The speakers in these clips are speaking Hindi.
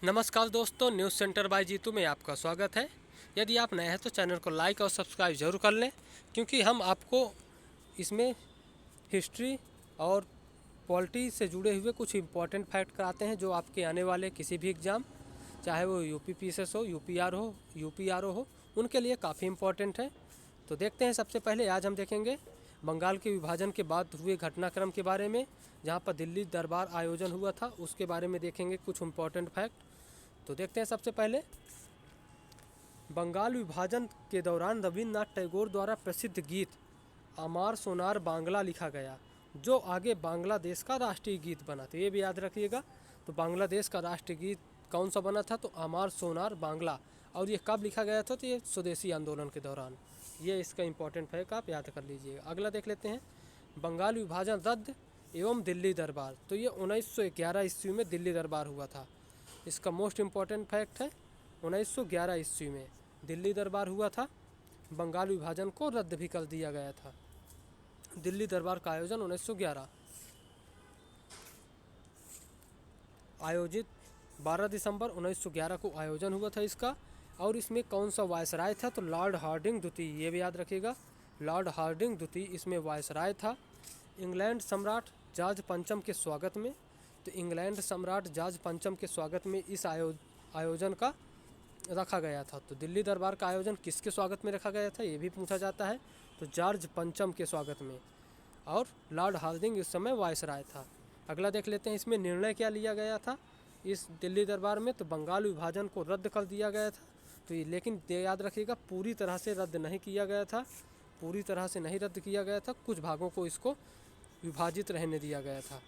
नमस्कार दोस्तों, न्यूज़ सेंटर बाय जीतू में आपका स्वागत है। यदि आप नए हैं तो चैनल को लाइक और सब्सक्राइब जरूर कर लें, क्योंकि हम आपको इसमें हिस्ट्री और पॉलिटी से जुड़े हुए कुछ इम्पोर्टेंट फैक्ट कराते हैं जो आपके आने वाले किसी भी एग्ज़ाम, चाहे वो यूपीपीएसएस हो, यूपीआरओ हो, उनके लिए काफ़ी इम्पोर्टेंट है। तो देखते हैं। सबसे पहले आज हम देखेंगे बंगाल के विभाजन के बाद हुए घटनाक्रम के बारे में, जहाँ पर दिल्ली दरबार आयोजन हुआ था, उसके बारे में देखेंगे कुछ इम्पोर्टेंट फैक्ट। तो देखते हैं। सबसे पहले बंगाल विभाजन के दौरान रविन्द्रनाथ टैगोर द्वारा प्रसिद्ध गीत अमार सोनार बांग्ला लिखा गया, जो आगे बांग्लादेश का राष्ट्रीय गीत बना। तो ये भी याद रखिएगा। तो बांग्लादेश का राष्ट्रीय गीत कौन सा बना था? तो अमार सोनार बांग्ला। और ये कब लिखा गया था? तो ये स्वदेशी आंदोलन के दौरान। ये इसका इम्पोर्टेंट फैक्ट आप याद कर लीजिएगा। अगला देख लेते हैं। बंगाल विभाजन रद्द एवं दिल्ली दरबार। तो ये 1911 ईस्वी में दिल्ली दरबार हुआ था। इसका मोस्ट इम्पॉर्टेंट फैक्ट है 1911 ईस्वी में दिल्ली दरबार हुआ था। बंगाल विभाजन को रद्द भी कर दिया गया था। दिल्ली दरबार का आयोजन 1911 आयोजित 12 दिसंबर 1911 को आयोजन हुआ था इसका। और इसमें कौन सा वायसराय था? तो लॉर्ड हार्डिंग द्वितीय। ये भी याद रखिएगा, लॉर्ड हार्डिंग द्वितीय इसमें वायसराय था। इंग्लैंड सम्राट जॉर्ज पंचम के स्वागत में। तो इंग्लैंड सम्राट जॉर्ज पंचम के स्वागत में इस आयोजन का रखा गया था। तो दिल्ली दरबार का आयोजन किसके स्वागत में रखा गया था? ये भी पूछा जाता है। तो जॉर्ज पंचम के स्वागत में। और लॉर्ड हार्डिंग इस समय वायसराय था। अगला देख लेते हैं। इसमें निर्णय क्या लिया गया था इस दिल्ली दरबार में? तो बंगाल विभाजन को रद्द कर दिया गया था। तो ये लेकिन याद रखिएगा, पूरी तरह से रद्द नहीं किया गया था। पूरी तरह से नहीं रद्द किया गया था, कुछ भागों को इसको विभाजित रहने दिया गया था।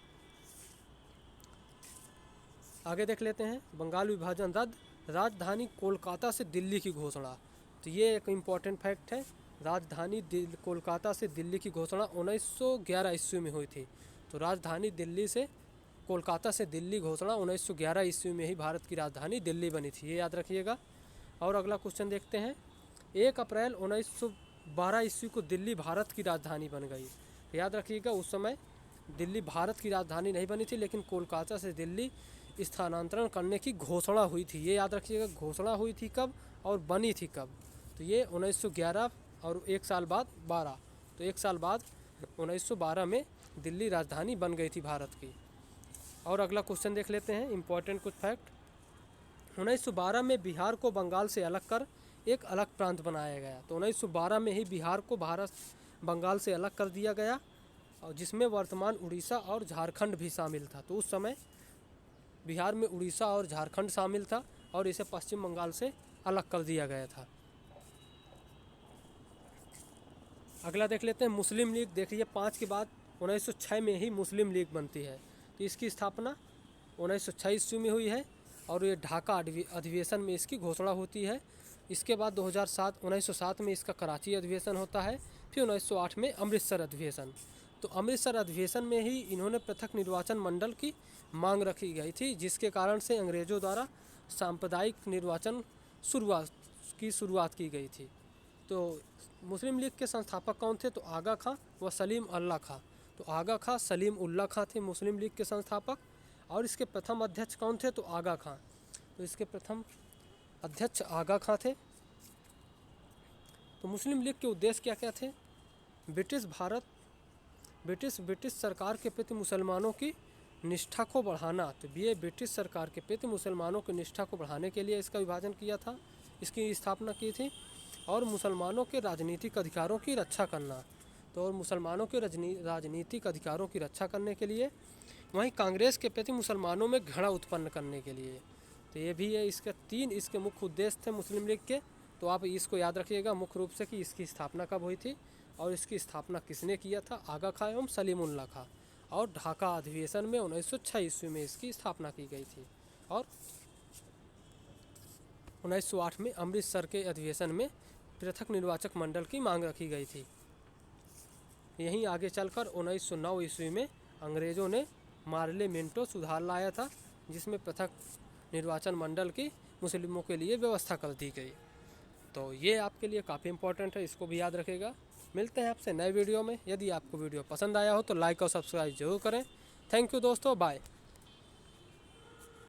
आगे देख लेते हैं। बंगाल विभाजन रद्द, राजधानी कोलकाता से दिल्ली की घोषणा। तो ये एक इम्पॉर्टेंट फैक्ट है। राजधानी कोलकाता से दिल्ली की घोषणा 1911 ईस्वी में हुई थी। तो राजधानी दिल्ली से कोलकाता से दिल्ली घोषणा 1911 ईस्वी में ही भारत की राजधानी दिल्ली बनी थी। ये याद रखिएगा। और अगला क्वेश्चन देखते हैं। 1 अप्रैल 1912 ईस्वी को दिल्ली भारत की राजधानी बन गई। याद रखिएगा, उस समय दिल्ली भारत की राजधानी नहीं बनी थी, लेकिन कोलकाता से दिल्ली स्थानांतरण करने की घोषणा हुई थी। ये याद रखिएगा, घोषणा हुई थी कब और बनी थी कब? तो ये 1911 और एक साल बाद 12। तो एक साल बाद 1912 में दिल्ली राजधानी बन गई थी भारत की। और अगला क्वेश्चन देख लेते हैं। इम्पोर्टेंट कुछ फैक्ट। 1912 में बिहार को बंगाल से अलग कर एक अलग प्रांत बनाया गया। तो 1912 में ही बिहार को बंगाल से अलग कर दिया गया, और जिसमें वर्तमान उड़ीसा और झारखंड भी शामिल था। तो उस समय बिहार में उड़ीसा और झारखंड शामिल था, और इसे पश्चिम बंगाल से अलग कर दिया गया था। अगला देख लेते हैं। मुस्लिम लीग। देखिए, 5 के बाद 1906 में ही मुस्लिम लीग बनती है। तो इसकी स्थापना 1906 ईस्वी में हुई है, और ये ढाका अधिवेशन में इसकी घोषणा होती है। इसके बाद 1907 में इसका कराची अधिवेशन होता है। फिर 1908 में अमृतसर अधिवेशन। तो अमृतसर अधिवेशन में ही इन्होंने पृथक निर्वाचन मंडल की मांग रखी गई थी, जिसके कारण से अंग्रेज़ों द्वारा सांप्रदायिक निर्वाचन शुरुआत की गई थी। तो मुस्लिम लीग के संस्थापक कौन थे? तो आगा खां व सलीम उल्लाह खां। तो आगा खां, सलीम उल्लाह खां थे मुस्लिम लीग के संस्थापक। और इसके प्रथम अध्यक्ष कौन थे? तो आगा खां। तो इसके प्रथम अध्यक्ष आगा खां थे। तो मुस्लिम लीग के उद्देश्य क्या क्या थे? ब्रिटिश सरकार के प्रति मुसलमानों की निष्ठा को बढ़ाना। तो ये ब्रिटिश सरकार के प्रति मुसलमानों की निष्ठा को बढ़ाने के लिए इसका विभाजन किया था, इसकी स्थापना की थी। और मुसलमानों के राजनीतिक अधिकारों की रक्षा करना। तो और मुसलमानों के राजनीतिक अधिकारों की रक्षा करने के लिए, वहीं कांग्रेस के प्रति मुसलमानों में घृणा उत्पन्न करने के लिए। तो ये भी है। इसके 3 इसके मुख्य उद्देश्य थे मुस्लिम लीग के। तो आप इसको याद रखिएगा मुख्य रूप से कि इसकी स्थापना कब हुई थी और इसकी स्थापना किसने किया था? आगा खां एवं सलीम उल्लाह खां। और ढाका अधिवेशन में 1906 ईस्वी में इसकी स्थापना की गई थी। और 1908 में अमृतसर के अधिवेशन में पृथक निर्वाचक मंडल की मांग रखी गई थी। यहीं आगे चलकर 1909 ईस्वी में अंग्रेज़ों ने पार्लियामेंटो सुधार लाया था, जिसमें पृथक निर्वाचन मंडल की मुस्लिमों के लिए व्यवस्था कर दी गई। तो ये आपके लिए काफ़ी इंपॉर्टेंट है, इसको भी याद रखेगा। मिलते हैं आपसे नए वीडियो में। यदि आपको वीडियो पसंद आया हो तो लाइक और सब्सक्राइब जरूर करें। थैंक यू दोस्तों, बाय।